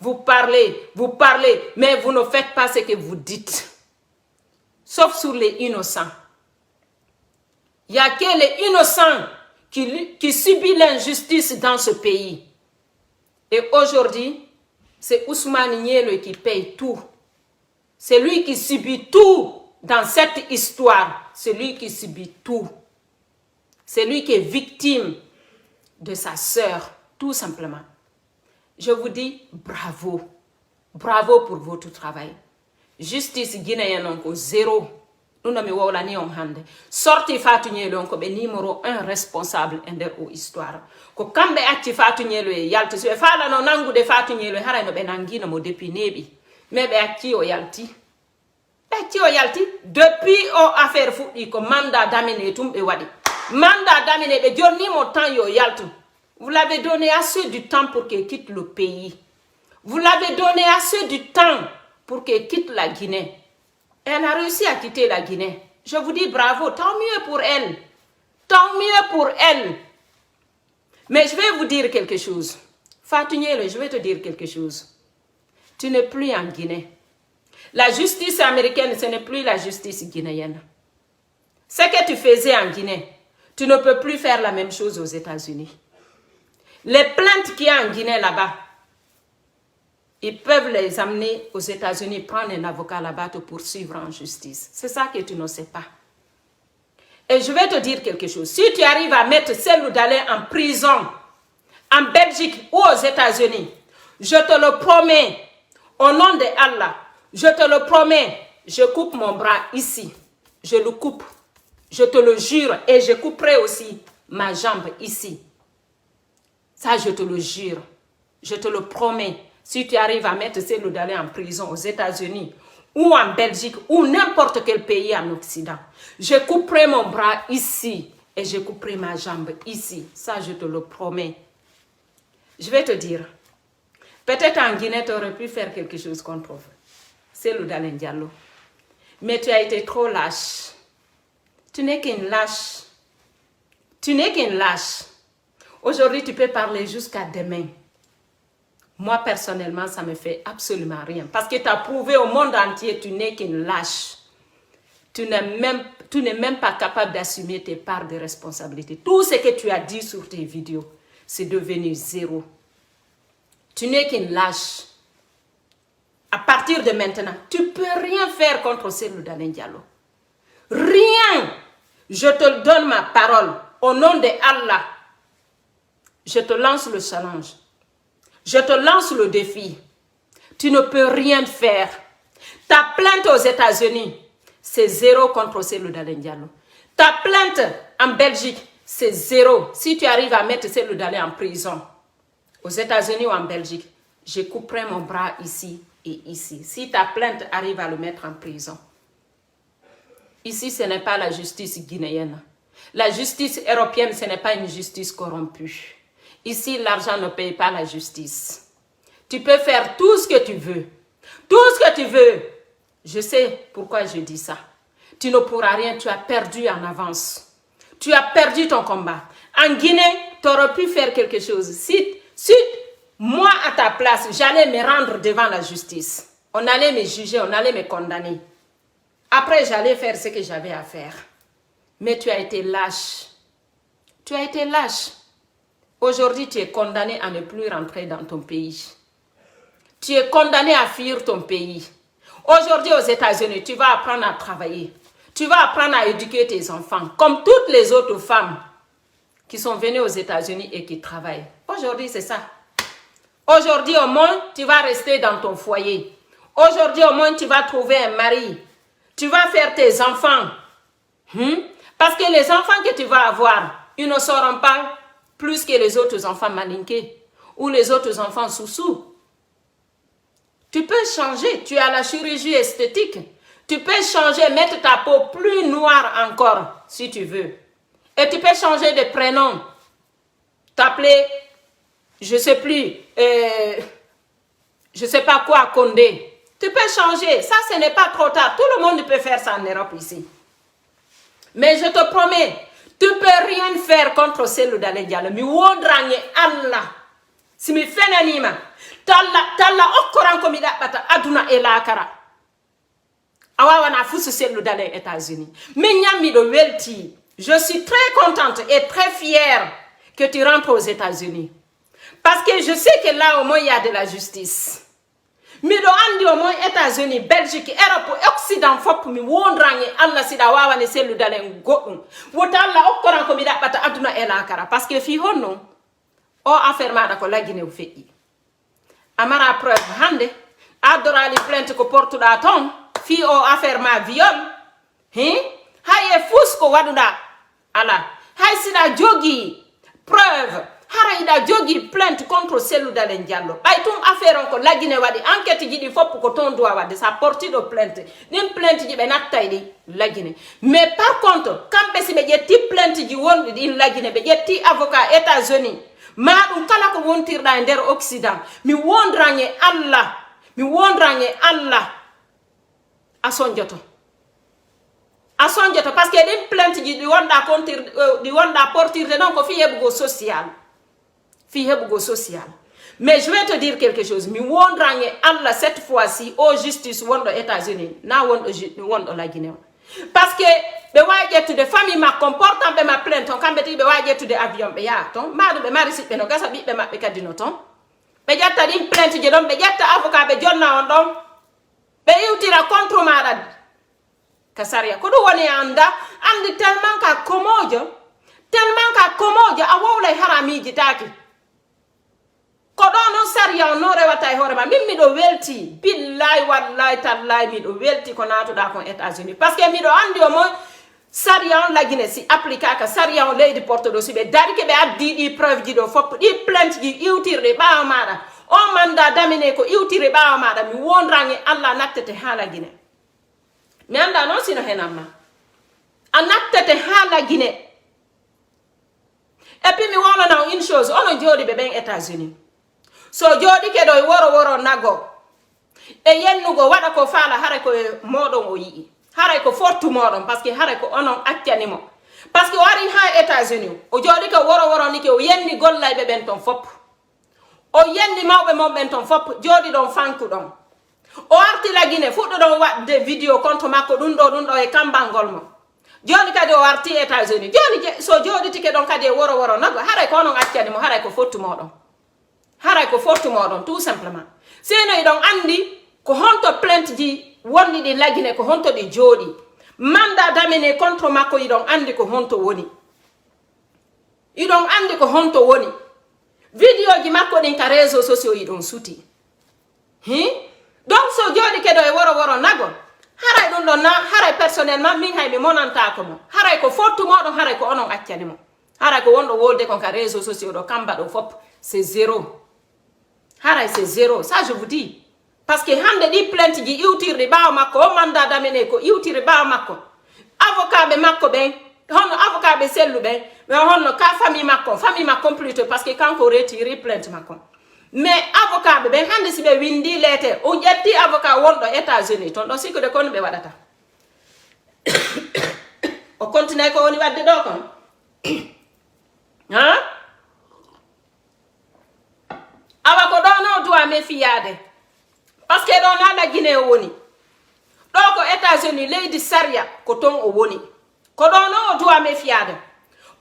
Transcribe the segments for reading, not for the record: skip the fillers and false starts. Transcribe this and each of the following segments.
vous parlez, mais vous ne faites pas ce que vous dites. Sauf sur les innocents. Il n'y a que les innocents qui subissent l'injustice dans ce pays. Et aujourd'hui, c'est Ousmane Nielo qui paye tout. C'est lui qui subit tout dans cette histoire. C'est lui qui subit tout. C'est lui qui est victime de sa sœur, tout simplement. Je vous dis bravo. Bravo pour votre travail. Justice guinéenne encore zéro. Nous n'avons pas eu de sorti Fatou Nielo ko be numéro 1 responsable ender o histoire. Ko kambe acci Fatou Nielo e yalti so fala no nangude Fatou Nielo haray no be nangina mo depuis nebi. Mais be acci o yalti. Depuis o affaire fuɗɗi ko mandat d'amener tum be wadi. Mandat d'amener be jonni mo temps yo yaltu. Vous l'avez donné assez du temps pour qu'il quitte le pays. Vous l'avez donné assez du temps pour qu'il quitte la Guinée. Elle a réussi à quitter la Guinée. Je vous dis bravo, tant mieux pour elle. Tant mieux pour elle. Mais je vais vous dire quelque chose. Fatou Nielo, je vais te dire quelque chose. Tu n'es plus en Guinée. La justice américaine, ce n'est plus la justice guinéenne. Ce que tu faisais en Guinée, tu ne peux plus faire la même chose aux États-Unis. Les plaintes qu'il y a en Guinée là-bas, ils peuvent les amener aux États-Unis, prendre un avocat là-bas, te poursuivre en justice. C'est ça que tu ne sais pas. Et je vais te dire quelque chose. Si tu arrives à mettre Cellou Dalein en prison, en Belgique ou aux États-Unis, je te le promets, au nom de Allah, je te le promets, je coupe mon bras ici. Je le coupe. Je te le jure. Et je couperai aussi ma jambe ici. Ça, je te le jure. Je te le promets. Si tu arrives à mettre Cellou Dalein en prison aux États-Unis ou en Belgique ou n'importe quel pays en Occident, je couperai mon bras ici et je couperai ma jambe ici. Ça, je te le promets. Je vais te dire, peut-être en Guinée, tu aurais pu faire quelque chose contre Cellou Dalein Diallo. Mais tu as été trop lâche. Tu n'es qu'une lâche. Tu n'es qu'une lâche. Aujourd'hui, tu peux parler jusqu'à demain. Moi, personnellement, ça ne me fait absolument rien. Parce que tu as prouvé au monde entier que tu n'es qu'une lâche. Tu n'es même pas capable d'assumer tes parts de responsabilité. Tout ce que tu as dit sur tes vidéos, c'est devenu zéro. Tu n'es qu'une lâche. À partir de maintenant, tu ne peux rien faire contre Cellou Dalein Diallo. Rien. Je te donne ma parole. Au nom de Allah, je te lance le challenge. Je te lance le défi. Tu ne peux rien faire. Ta plainte aux États-Unis, c'est zéro contre Cellou Dalein Diallo. Ta plainte en Belgique, c'est zéro. Si tu arrives à mettre Cellou Dalein en prison, aux États-Unis ou en Belgique, je couperai mon bras ici et ici. Si ta plainte arrive à le mettre en prison. Ici, ce n'est pas la justice guinéenne. La justice européenne, ce n'est pas une justice corrompue. Ici, l'argent ne paye pas la justice. Tu peux faire tout ce que tu veux. Tout ce que tu veux. Je sais pourquoi je dis ça. Tu ne pourras rien, tu as perdu en avance. Tu as perdu ton combat. En Guinée, tu aurais pu faire quelque chose. Si moi, à ta place, j'allais me rendre devant la justice. On allait me juger, on allait me condamner. Après, j'allais faire ce que j'avais à faire. Mais tu as été lâche. Tu as été lâche. Aujourd'hui, tu es condamné à ne plus rentrer dans ton pays. Tu es condamné à fuir ton pays. Aujourd'hui, aux États-Unis, tu vas apprendre à travailler. Tu vas apprendre à éduquer tes enfants, comme toutes les autres femmes qui sont venues aux États-Unis et qui travaillent. Aujourd'hui, c'est ça. Aujourd'hui, au moins, tu vas rester dans ton foyer. Aujourd'hui, au moins, tu vas trouver un mari. Tu vas faire tes enfants. Parce que les enfants que tu vas avoir, ils ne seront pas plus que les autres enfants malinqués ou les autres enfants sous-sous. Tu peux changer. Tu as la chirurgie esthétique. Tu peux changer, mettre ta peau plus noire encore, si tu veux. Et tu peux changer de prénom. T'appeler, je ne sais plus, je ne sais pas quoi, Condé. Tu peux changer. Ça, ce n'est pas trop tard. Tout le monde peut faire ça en Europe ici. Mais je te promets, tu ne peux rien faire contre Cellou Dalein Diallo. Mi wodrange Allah. Si mi fenanima. talla okkoran ko mi dabbata aduna e lakara awawana fusu sellu dalen États-Unis min nyammi do welti. Je suis très contente et très fière que tu rentres aux États-Unis parce que je sais que là au moins il y a de la justice. Mi do andi au moins États-Unis, Belgique, Europe, Occident fop mi wondrangi Allah sida wawane sellu dalen goddum wota Allah okkoran ko mi dabbata aduna e lakara parce que fi honno o affaire maɗa ko laggine o feƴƴi amara preuve hande addorali plainte ko portuɗa ton fi o affaire ma viol hay e fus ko waɗuɗa ala hay siɗa jogi preuve hara iɗa jogi plainte contre Cellou Dalein Diallo ɓay tum affaire on ko laggine waɗi enquête ji ɗi fopp ko ton doit wadde sa portiɗo plainte ɗin plainte ji ɓe nattay ɗi laggine mais par contre kamɓe si ɓe ƴetti plainte ji wonɗi ɗin laggine ɓe ƴetti avocat États-Unis ma ɗum kala ko wontirɗa e nder Occident mi wondrange Allah a sonjoto parce que ɗin plainte ji ɗi wonɗa portirde ɗon ko fi heɓugo social mais je vais te dire quelque chose mi wondrange Allah cette fois-ci au justice wonɗo États-Unis na wonɗo laggine o parce que ɓe wawi ƴettude famille makko portanɓe ma plainte on kamɓe tigi ɓe wawi ƴettude avion ɓe yaha ton maɗum ɓe mari siɓɓe no gasa ɓiɓɓe maɓɓe kadi no ton ɓe ƴetta ɗin plainte je ɗon ɓe ƴetta avocat ɓe jonna on ɗon ɓe iwtira contre maɗa ka saria ko ɗum woni andi tellement ka komojo a wowlay haramiji taki ko ɗo noon saria on no rewata e hoorema min miɗo welti billahi wallahi tallahi miɗo welti ko natuɗa kon États-Unis parce que miɗo andi o moy saria on laggine si appliqué ka saria on leydi portoɗo si ɓe darike ɓe addi ɗi preuve ji ɗo fopp ɗi plainte ji iwtirɗe ɓawa maɗa o manda damine ko iwtire ɓawa maɗa mi wondrange Allah nattete ha laggine mi anda noon sino henanma a nattete ha laggine et puis mi wolana on une chose ono jooɗi ɓe ɓen États-Unis so jooɗike ɗo e woro nago e yennugo waɗa ko faala haray ko moɗon o yii haray ko fortu moɗon par ce que haray ko onon accanimo par ce que o ari ha États-Unis o jooɗike woro nike o yenni gollayɓe ɓen ton fop o yenni mawɓe mon ɓen ton fop jooɗi ɗon fanku ɗon o arti laggine fuɗɗo ɗon waɗde vidéo contre makko ɗum ɗo e kambangol mo joni kadi o arti États-Unis joni so jooɗitike ɗon kadi e woro nago haray ko onon accanimo haray ko fortu moɗon tout simplement sino iɗon andi ko honto plainte ji wonni ɗi laggine ko honto ɗi jooɗi mandat damine contre makko iɗon andi ko honto woni vidéo ji makko ɗin ka réseau sociaux iɗon suti donc so jooɗi keɗo e woro nago haray ɗum ɗon na haray personnellement min hay mi monantako mo haray ko fortu moɗon haray ko onon accani mo haray ko wonɗo wolde kon ka réseau sociaux ɗo kamba ɗo fop c'est zéro haray c'est zéro ça je vous dis parce que hande ɗi plainte ji iwtirɗe ɓawa makko o mandat damine ko iwtire ɓawa makko avocat ɓe makko ɓen honno avocat ɓe sellu ɓen ɓe honno ka famille makko plutôt parce que kanko retiri plainte makko mais avocat ɓe ɓen hande si ɓe windi lettre o ƴetti avocat wonɗo États-Unis ton ɗon sikkude kono ɓe waɗata o continue ko woni wadde ɗo kon awa ko ɗo no doit méfiade parce que ɗo na laggine o woni ɗo ko États-Unis leydi saria ko ton o woni ko ɗo no o doit méfiade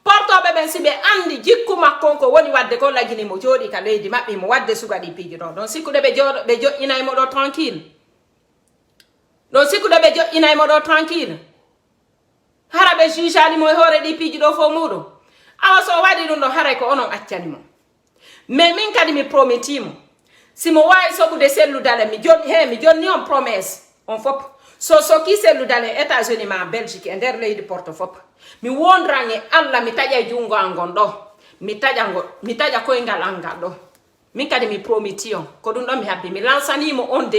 portoɓe ɓen si ɓe andi jikku makko ko woni wadde ko laggine mo jooɗi ka leydi maɓɓe mo wadde sugaɗi piiji ɗo ɗon sikkude ɓe joƴƴinaymo ɗo tranquille hara ɓe jugeanimo e hoore ɗi piiji ɗo fo muɗum awa so waɗi ɗum ɗo haray ko onon accanimo mais min kadi mi prometimo simo wawi sokude Cellou Dalein mi jonni on promesse on fop so soki Cellou Dalein États-Unis ma Belgique e nder leydi porto fop mi wondrange Allah mi taƴa e jungo an gon ɗo mi taƴa koyngal an ngal ɗo min kadi mi prometi on ko ɗum ɗon mi habbi mi lansanimo on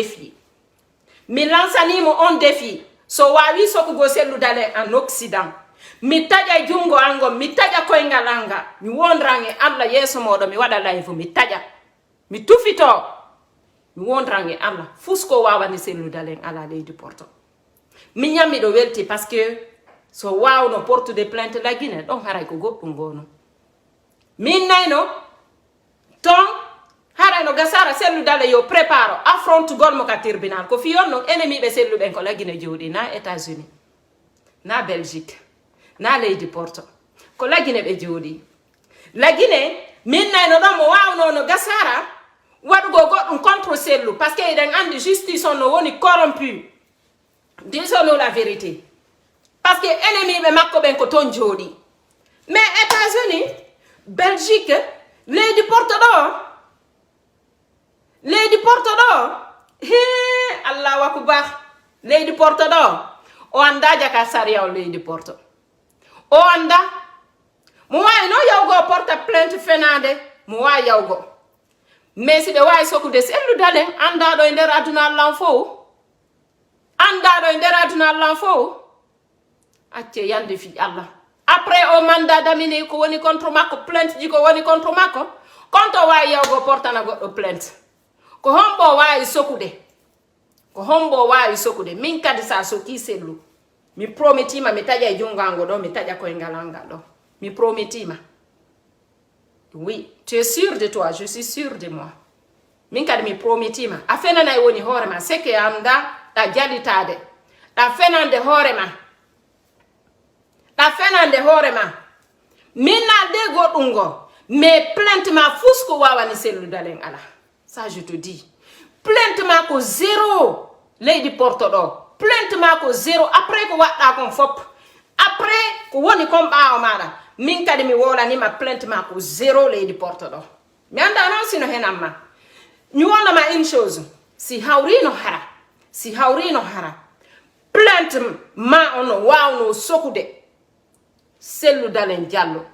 défi so wawi sokugo Cellou Dalein en Occident mi taƴa e jungo an gon mi taƴa koyngal an ngal mi wondrange Allah yeeso moɗo mi waɗa live mi taƴa mi tufito mi wondrange Allah fusko wawani Cellou Dalein ala leydi porto mi ñammiɗo welti par ce que so wawno portude plainte laggine ɗon haray ko goɗɗum gono min nayno ton haray ara no gasara sellu dale yo préparo affronte gol mo ka tribunal ko fi yonno ennemi be sellu ben ko la Guinée jodi na États-Unis na Belgique na leydi Porto ko la Guinée be jodi la Guinée min nay no dum wawno no gasara wadugo goddum contre sellu parce que eden andi justice on no woni corrompu disons la vérité parce que ennemi be makko ben ko ton jodi mais États-Unis Belgique leydi Porto he Allahu akbar leydi Porto do o anda jaka sariya o leydi Porto o anda mo way no yawgo porta plainte fenade mo way yawgo mais si be way sokude sellu dale anda do e nder aduna Allah fo acce yande fi Allah après o mandat d'amener ko woni contre makko plainte ji ko woni contre makko konto way yawgo porta na goddo plainte ko hombo way sokude min kadi sa soki sellu mi prometima mi taja e jungango do mi taja ko e ngalanga do mi prometima oui tu es sûr de toi je suis sûr de moi min kadi mi prometima a fenana e woni horema seke anda da jalitade da fenande horema minna de godungo mais plainte ma fusco wawani sellu dalen ala ça je te dis plainte ma ko zéro leydi Porto do plainte ma ko zéro après ko wadda kon fop après ko woni kon baawo mada min kadi mi wolani ma plainte ma ko zéro leydi Porto do mi anda non sino henamma mi wona ma une chose si hawrino hara plainte ma ono wawno sokude sellu dalen Diallo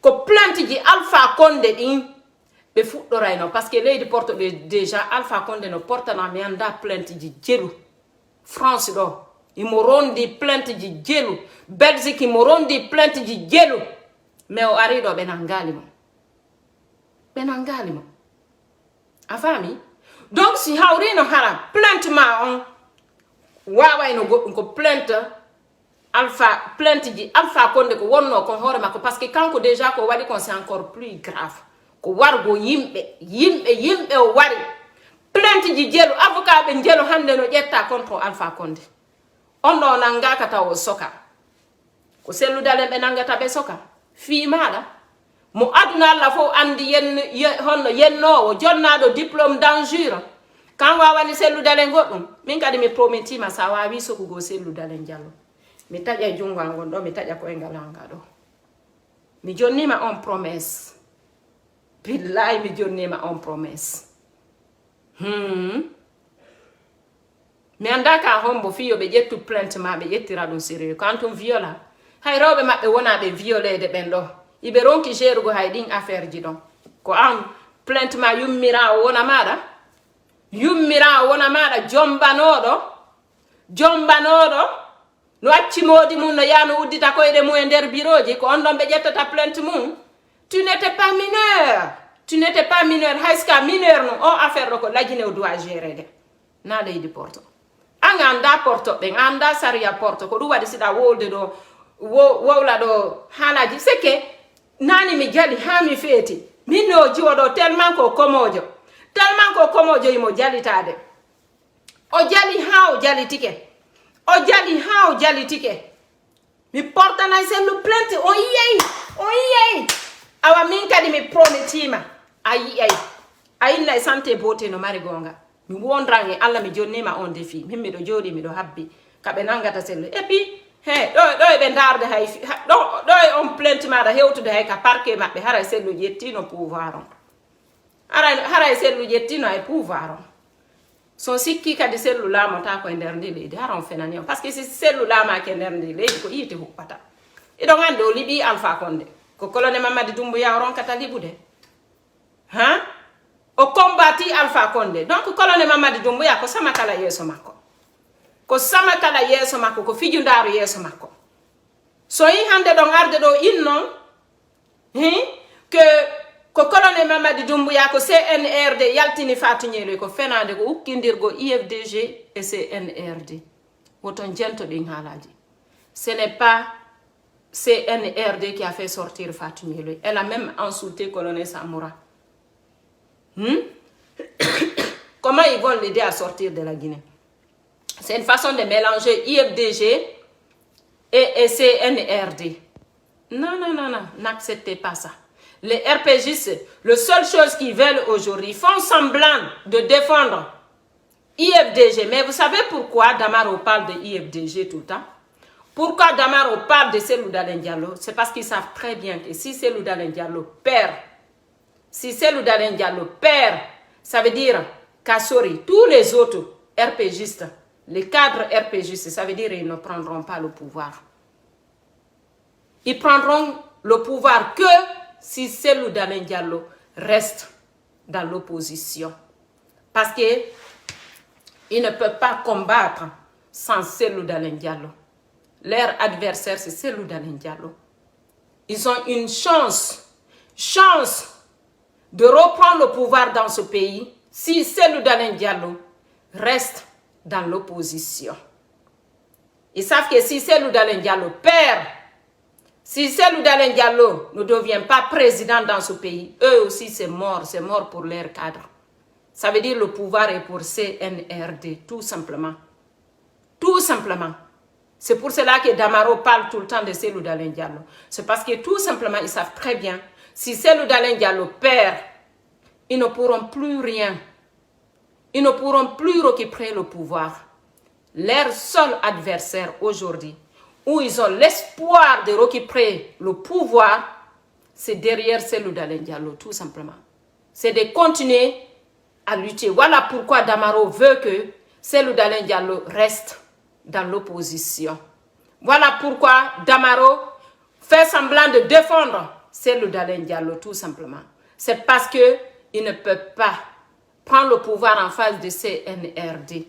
ko plainte ji Alpha Condé din be fuddorayno parce que leydi Porto déjà Alpha Condé no portana mi anda plainte ji jelu France do imo rondi plainte ji jelu Belgique imo rondi plainte ji jelu mais o ari do benangali mo a fami donc si hawrino hara plainte ma on wawayno goddum ko plainte ji Alpha Condé ko wonno kon hore makko parce que kanko déjà ko wadi kon c'est encore plus grave ko wargo yimbe o wari plainte ji jelu avocat be jelu hande no jetta contre Alpha Condé on do nangaka taw soka ko sellu dalen be nangata be soka fi mala mo aduna Allah fo andi yenno jonnado diplôme d'injure kan wawani sellu dalen goddum min kadi mi prometima sa wawi sokugo sellu dalen Diallo mi taja junga ngondo mi taja ko engalanga do mi jonnima on promesse billahi mi jonnima on promesse mi andaka hombo fiyo be jettu plainte ma be yettira dum sérieux quand on viola hay rewbe mabbe wona be violede ben do ibe ronki jerugo hay din affaire ji don ko am plainte ma yummira wona mada jombanodo no acci modi mun no yano uddita ko ede mu e der biroji ko on don be jettata plainte mun tu n'étais pas mineur hayska mineur no o affaire ko lagine o doit gérer de na leydi Porto anga anda Porto be anda saria Porto ko du wadi sida wolde do wowla do halaji seke nani mi jali ha mi feti minno jiwodo tellement ko komojo imo jalitade o jali ha o jali tike mi porta na sellu plainte o yey awa min kadi mi prometima ayi na santé beauté no mari gonga mi wondrange alla mi jonnima on défi min mi do jodi mi do habbi kabe nangata sellu et puis do be ndarde hay do on plainte ma da hewtude hay ka parquet mabbe hara sellu jettino pouvoir on hara sellu jettino ay pouvoir on son sikki kadi sellu lama ta ko nder ndi leydi hara on fenani on parce que si sellu lama ke nder ndi leydi ko yiti huppata ido ngande o libi Alpha Condé ko colonel Mamadi Doumbouya ron kata libude o combattit Alpha Condé donc colonel Mamadi Doumbouya ko sama kala yeso makko ko fijundaru yeso makko so yi hande don arde do innon que ko colonel Mamadi Doumbouya ko CNRD yaltini fatunyelo ko fenande ko ukkindirgo IFDG et CNRD woton jento din halaji ce n'est pas CNRD qui a fait sortir Fatunyelo. Elle a même insulté colonel Samora. Comment ils vont l'aider à sortir de la Guinée? C'est une façon de mélanger IFDG et CNRD. Non, n'acceptez pas ça. Les RPGistes, la seule chose qu'ils veulent aujourd'hui, ils font semblant de défendre IFDG. Mais vous savez pourquoi Damaro parle de IFDG tout le temps? Pourquoi Damaro parle de Cellou Dalein Diallo? C'est parce qu'ils savent très bien que si Cellou Dalein Diallo perd, ça veut dire Kassori, tous les autres RPGistes, les cadres RPGistes, ça veut dire qu'ils ne prendront pas le pouvoir. Ils prendront le pouvoir que si Cellou Dalein Diallo reste dans l'opposition. Parce qu'ils ne peuvent pas combattre sans Cellou Dalein Diallo. Leur adversaire, c'est Cellou Dalein Diallo. Ils ont une chance de reprendre le pouvoir dans ce pays si Cellou Dalein Diallo reste dans l'opposition. Ils savent que si Cellou Dalein Diallo perd, si Cellou Dalein Diallo ne devient pas président dans ce pays, eux aussi c'est mort pour leur cadre. Ça veut dire le pouvoir est pour CNRD, tout simplement. Tout simplement. C'est pour cela que Damaro parle tout le temps de Cellou Dalein Diallo. C'est parce que tout simplement, ils savent très bien, si Cellou Dalein Diallo perd, ils ne pourront plus rien. Ils ne pourront plus récupérer le pouvoir. Leur seul adversaire aujourd'hui, où ils ont l'espoir de récupérer le pouvoir, c'est derrière Cellou Dalein Diallo, tout simplement. C'est de continuer à lutter. Voilà pourquoi Damaro veut que Cellou Dalein Diallo reste dans l'opposition. Voilà pourquoi Damaro fait semblant de défendre Cellou Dalein Diallo, tout simplement. C'est parce qu'ils ne peuvent pas prendre le pouvoir en face de CNRD.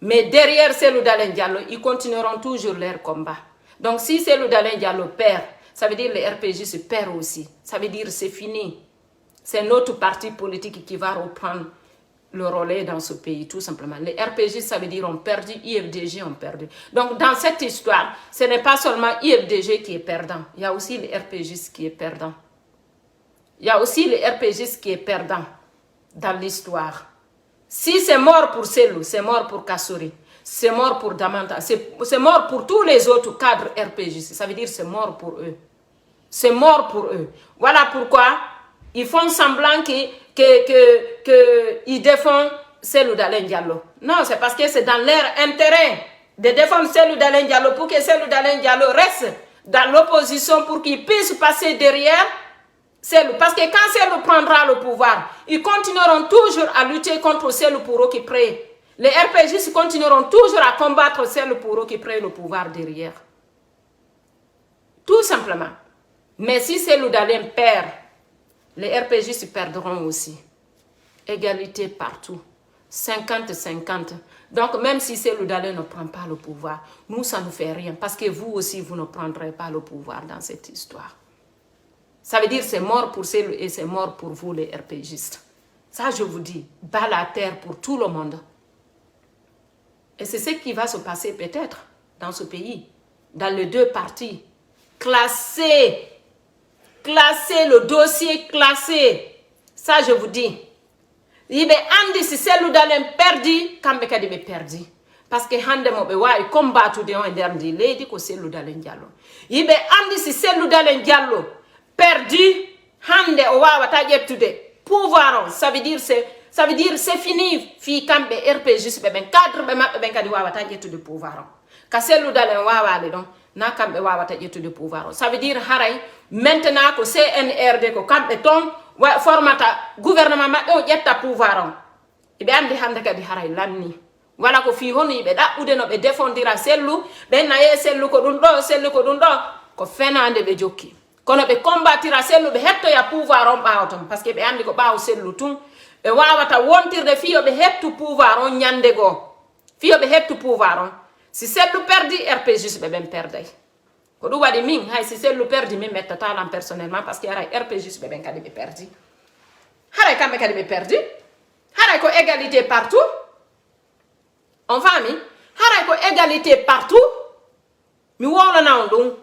Mais derrière Cellou Dalein Diallo, ils continueront toujours leur combat. Donc si Cellou Dalein Diallo perd, ça veut dire que les RPG se perdent aussi. Ça veut dire que c'est fini. C'est notre parti politique qui va reprendre le relais dans ce pays, tout simplement. Les RPG, ça veut dire ont perdu, IFDG ont perdu. Donc, dans cette histoire, ce n'est pas seulement IFDG qui est perdant. Il y a aussi les RPG qui est perdant. Il y a aussi les RPG qui est perdant dans l'histoire. Si c'est mort pour Cellou, c'est mort pour Kassori, c'est mort pour Damanta, c'est mort pour tous les autres cadres RPG. Ça veut dire c'est mort pour eux. C'est mort pour eux. Voilà pourquoi ils font semblant qu'ils défendent Cellou Dalein Diallo. Non, c'est parce que c'est dans leur intérêt de défendre Cellou Dalein Diallo pour que Cellou Dalein Diallo reste dans l'opposition pour qu'il puisse passer derrière Cellou. Parce que quand Cellou prendra le pouvoir, ils continueront toujours à lutter contre Cellou pour récupérer. Les RPGistes continueront toujours à combattre Cellou pour récupérer le pouvoir derrière. Tout simplement. Mais si Cellou Dalein perd, les RPGistes perdront aussi. Égalité partout. 50-50. Donc, même si Cellou Dalein ne prend pas le pouvoir, nous, ça ne nous fait rien. Parce que vous aussi, vous ne prendrez pas le pouvoir dans cette histoire. Ça veut dire que c'est mort pour Cellou et c'est mort pour vous, les RPGistes. Ça, je vous dis, bas la terre pour tout le monde. Et c'est ce qui va se passer peut-être dans ce pays. Dans les deux partis. Classer le dossier classé. Ça, je vous dis. Il be andi si Cellou Dalein perdi, kambe kadi be perdi. Parce que hande mo be wawi combattre de on derdi leydi ko Cellou Dalein Diallo. Il be andi si Cellou Dalein Diallo perdi, hande o wawata ƴettude pouvoir on. Ça veut dire c'est fini fi kambe RPG be ben cadre be mabbe ben kadi wawata ƴettude pouvoir on. Ka Cellou Dalein wawale don na kambe wawata ƴettude pouvoir on. Ça veut dire haray maintenant ko CNRD ko kambe ton formata gouvernement maɓɓe o ƴetta pouvoir on eɓe andi hande kadi haray lanni wala ko fi hono yiɓe ɗaɓɓude no ɓe défendira Cellou ɓe naye Cellou ko ɗum ɗo Cellou ko ɗum ɗo ko fenande ɓe jokki kono ɓe combattira Cellou ɓe hettoya pouvoir on ɓawa ton par ce que ɓe andi ko ɓawo Cellou tun ɓe wawata wontirde fiyo ɓe hettu pouvoir on ñande goo fiyo ɓe hettu pouvoir on si Cellou perdi RPG ɓe ɓen perday ko ɗum waɗi min hay si Cellou perdi min mettatalan personnellement parce que haray RPG ɓe ɓen kadi ɓe perdi haray kamɓe kadi ɓe perdi haray ko égalité partout on fami haray ko égalité partout mi wolana on ɗum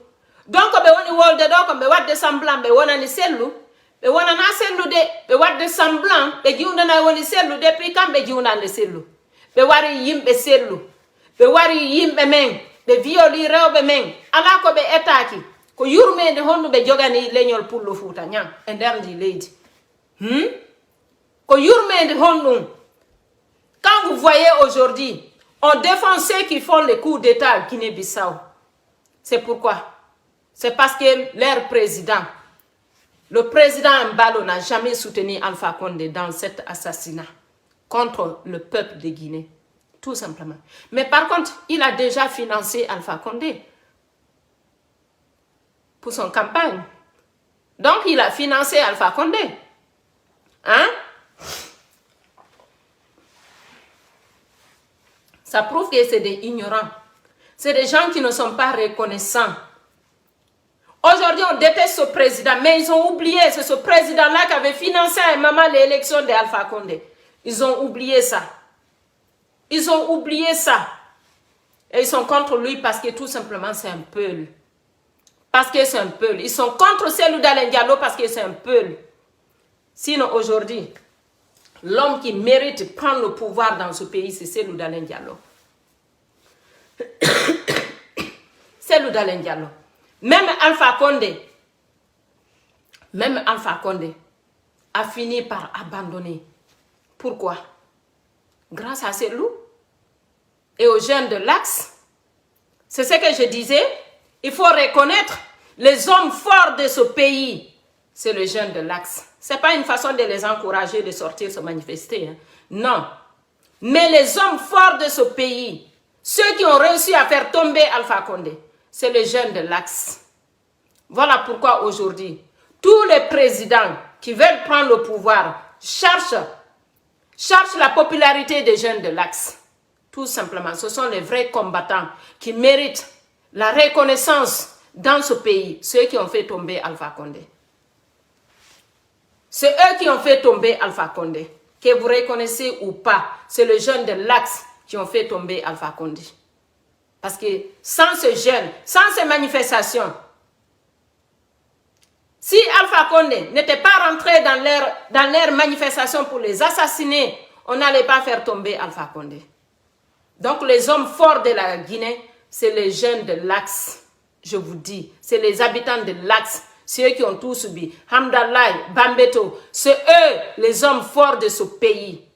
donc ɓe woni wolde ɗo ko ɓe wadde semblant ɓe wonani Cellou Be wana na sellu de be wadde semblant be jiwna na woni sellu depuis quand be jiwna le sellu be wari yimbe sellu be wari yimbe men be violi rewbe men ala ko be etaki ko yurmede honno be jogani leñol pullo fuuta nyam e nder ndi leydi ko yurmede honno. Quand vous voyez aujourd'hui on défend ceux qui font les coups d'état à Guinée-Bissau, c'est pourquoi? C'est parce que leur président, le président Mbalo n'a jamais soutenu Alpha Condé dans cet assassinat contre le peuple de Guinée. Tout simplement. Mais par contre, il a déjà financé Alpha Condé pour son campagne. Donc, il a financé Alpha Condé. Hein? Ça prouve que c'est des ignorants. C'est des gens qui ne sont pas reconnaissants. Aujourd'hui, on déteste ce président, mais ils ont oublié, c'est ce président-là qui avait financé à un moment l'élection d'Alpha Condé. Ils ont oublié ça. Ils ont oublié ça. Et ils sont contre lui parce que tout simplement c'est un peul. Parce que c'est un peul. Ils sont contre Cellou Dalein Diallo parce que c'est un peul. Sinon aujourd'hui, l'homme qui mérite de prendre le pouvoir dans ce pays, c'est Cellou Dalein Diallo. Cellou Dalein Diallo. Même Alpha Condé a fini par abandonner. Pourquoi? Grâce à Cellou et aux jeunes de l'Axe. C'est ce que je disais. Il faut reconnaître les hommes forts de ce pays. C'est les jeunes de l'Axe. Ce n'est pas une façon de les encourager de sortir se manifester. Hein. Non. Mais les hommes forts de ce pays, ceux qui ont réussi à faire tomber Alpha Condé, c'est les jeunes de l'Axe. Voilà pourquoi aujourd'hui, tous les présidents qui veulent prendre le pouvoir cherchent la popularité des jeunes de l'Axe. Tout simplement, ce sont les vrais combattants qui méritent la reconnaissance dans ce pays, ceux qui ont fait tomber Alpha Condé. C'est eux qui ont fait tomber Alpha Condé. Que vous reconnaissez ou pas, c'est les jeunes de l'Axe qui ont fait tomber Alpha Condé. Parce que sans ces jeunes, sans ces manifestations, si Alpha Condé n'était pas rentré dans leur manifestation pour les assassiner, on n'allait pas faire tomber Alpha Condé. Donc les hommes forts de la Guinée, c'est les jeunes de l'Axe. Je vous dis, c'est les habitants de l'Axe, ceux qui ont tout subi. Hamdallah, Bambeto, c'est eux les hommes forts de ce pays.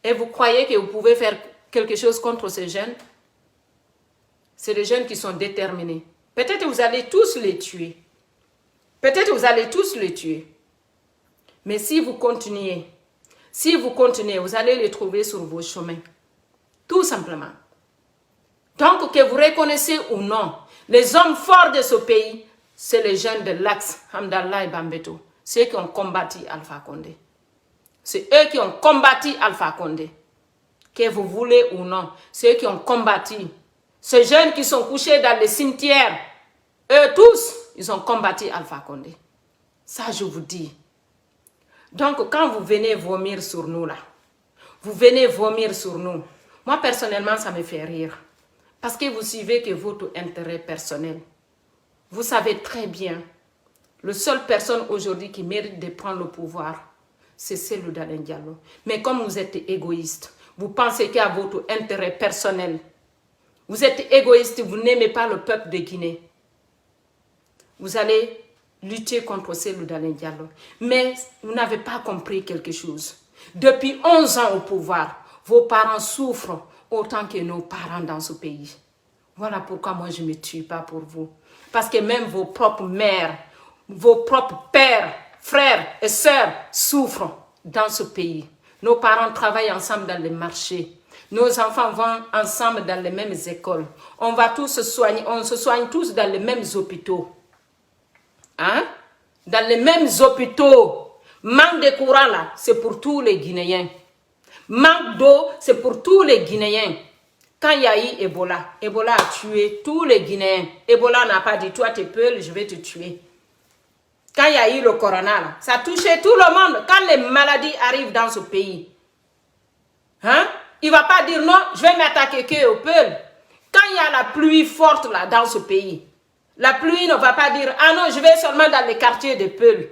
Et vous croyez que vous pouvez faire quelque chose contre ces jeunes? C'est des jeunes qui sont déterminés. Peut-être que vous allez tous les tuer. Peut-être que vous allez tous les tuer. Mais si vous continuez, vous allez les trouver sur vos chemins. Tout simplement. Donc, que vous reconnaissez ou non, les hommes forts de ce pays, c'est les jeunes de l'Axe, Hamdallah et Bambeto, ceux qui ont combattu Alpha Condé. C'est eux qui ont combattu Alpha Condé. Que vous voulez ou non, ceux qui ont combattu. Ces jeunes qui sont couchés dans les cimetières, eux tous, ils ont combattu Alpha Condé. Ça, je vous dis. Donc, quand vous venez vomir sur nous, là, vous venez vomir sur nous. Moi, personnellement, ça me fait rire. Parce que vous suivez que votre intérêt personnel. Vous savez très bien, la seule personne aujourd'hui qui mérite de prendre le pouvoir, c'est Cellou Dalein Diallo. Mais comme vous êtes égoïste, vous pensez qu'à votre intérêt personnel, vous êtes égoïste, vous n'aimez pas le peuple de Guinée. Vous allez lutter contre Cellou Dalein Diallo. Mais vous n'avez pas compris quelque chose. Depuis 11 ans au pouvoir, vos parents souffrent autant que nos parents dans ce pays. Voilà pourquoi moi je ne me tue pas pour vous. Parce que même vos propres mères, vos propres pères, frères et sœurs souffrent dans ce pays. Nos parents travaillent ensemble dans les marchés. Nos enfants vont ensemble dans les mêmes écoles. On va tous se soigner, on se soigne tous dans les mêmes hôpitaux. Hein? Dans les mêmes hôpitaux. Manque de courant là, c'est pour tous les Guinéens. Manque d'eau, c'est pour tous les Guinéens. Quand il y a eu Ebola, Ebola a tué tous les Guinéens. Ebola n'a pas dit, toi t'es peul, je vais te tuer. Quand il y a eu le corona, là, ça a touché tout le monde. Quand les maladies arrivent dans ce pays, hein? Il ne va pas dire non, je vais m'attaquer que au peul. Quand il y a la pluie forte là, dans ce pays, la pluie ne va pas dire, ah non, je vais seulement dans les quartiers de Peul.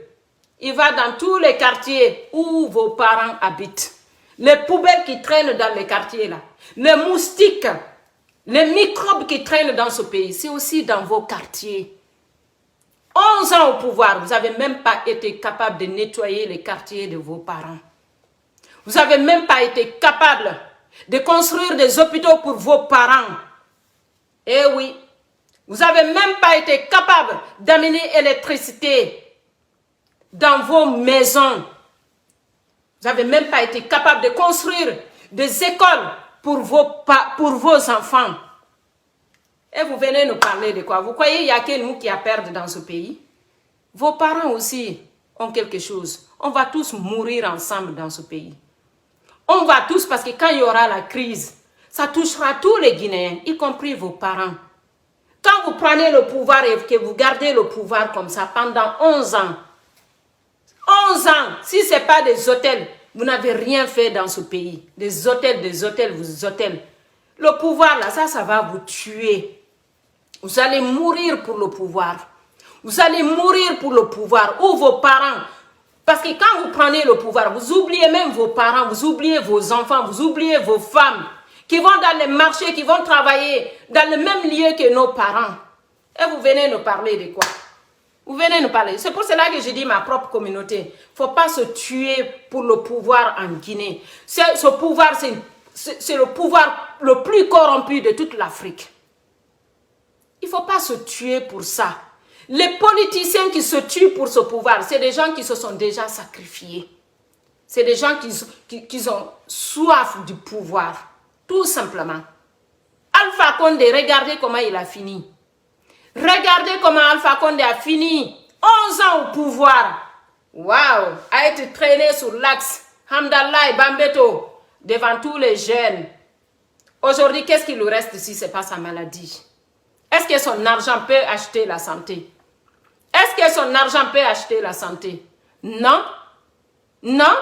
Il va dans tous les quartiers où vos parents habitent. Les poubelles qui traînent dans les quartiers là. Les moustiques, les microbes qui traînent dans ce pays, c'est aussi dans vos quartiers. 11 ans au pouvoir, vous n'avez même pas été capable de nettoyer les quartiers de vos parents. Vous n'avez même pas été capable de construire des hôpitaux pour vos parents. Eh oui, vous n'avez même pas été capable d'amener l'électricité dans vos maisons. Vous n'avez même pas été capable de construire des écoles pour vos enfants. Et vous venez nous parler de quoi? Vous croyez qu'il n'y a que nous qui a perdu dans ce pays? Vos parents aussi ont quelque chose. On va tous mourir ensemble dans ce pays. On va tous, parce que quand il y aura la crise, ça touchera tous les Guinéens, y compris vos parents. Quand vous prenez le pouvoir et que vous gardez le pouvoir comme ça pendant 11 ans, 11 ans, si ce n'est pas des hôtels, vous n'avez rien fait dans ce pays. Des hôtels, vous hôtels. Le pouvoir là, ça va vous tuer. Vous allez mourir pour le pouvoir. Vous allez mourir pour le pouvoir. Ou vos parents. Parce que quand vous prenez le pouvoir, vous oubliez même vos parents, vous oubliez vos enfants, vous oubliez vos femmes qui vont dans les marchés, qui vont travailler dans le même lieu que nos parents. Et vous venez nous parler de quoi? Vous venez nous parler. C'est pour cela que je dis ma propre communauté. Il ne faut pas se tuer pour le pouvoir en Guinée. Ce pouvoir, c'est le pouvoir le plus corrompu de toute l'Afrique. Il ne faut pas se tuer pour ça. Les politiciens qui se tuent pour ce pouvoir, c'est des gens qui se sont déjà sacrifiés. C'est des gens qui ont soif du pouvoir. Tout simplement. Alpha Condé, regardez comment il a fini. Regardez comment Alpha Condé a fini. 11 ans au pouvoir. Waouh! A été traîné sur l'axe. Hamdallah et Bambeto. Devant tous les jeunes. Aujourd'hui, qu'est-ce qu'il lui reste si ce n'est pas sa maladie? Est-ce que son argent peut acheter la santé? Est-ce que son argent peut acheter la santé? Non. Non.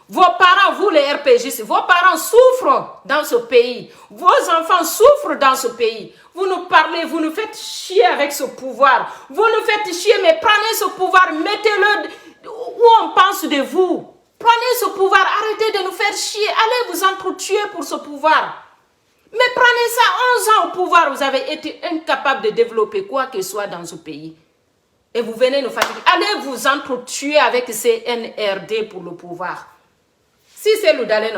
Vos parents, vous les RPGistes, vos parents souffrent dans ce pays. Vos enfants souffrent dans ce pays. Vous nous parlez, vous nous faites chier avec ce pouvoir. Vous nous faites chier, mais prenez ce pouvoir, mettez-le où on pense de vous. Prenez ce pouvoir, arrêtez de nous faire chier. Allez vous entretuer pour ce pouvoir. Mais prenez ça, 11 ans au pouvoir, vous avez été incapable de développer quoi que ce soit dans ce pays. Et vous venez nous fatiguer. Allez vous entretuer avec ces NRD pour le pouvoir. Si c'est le Dalen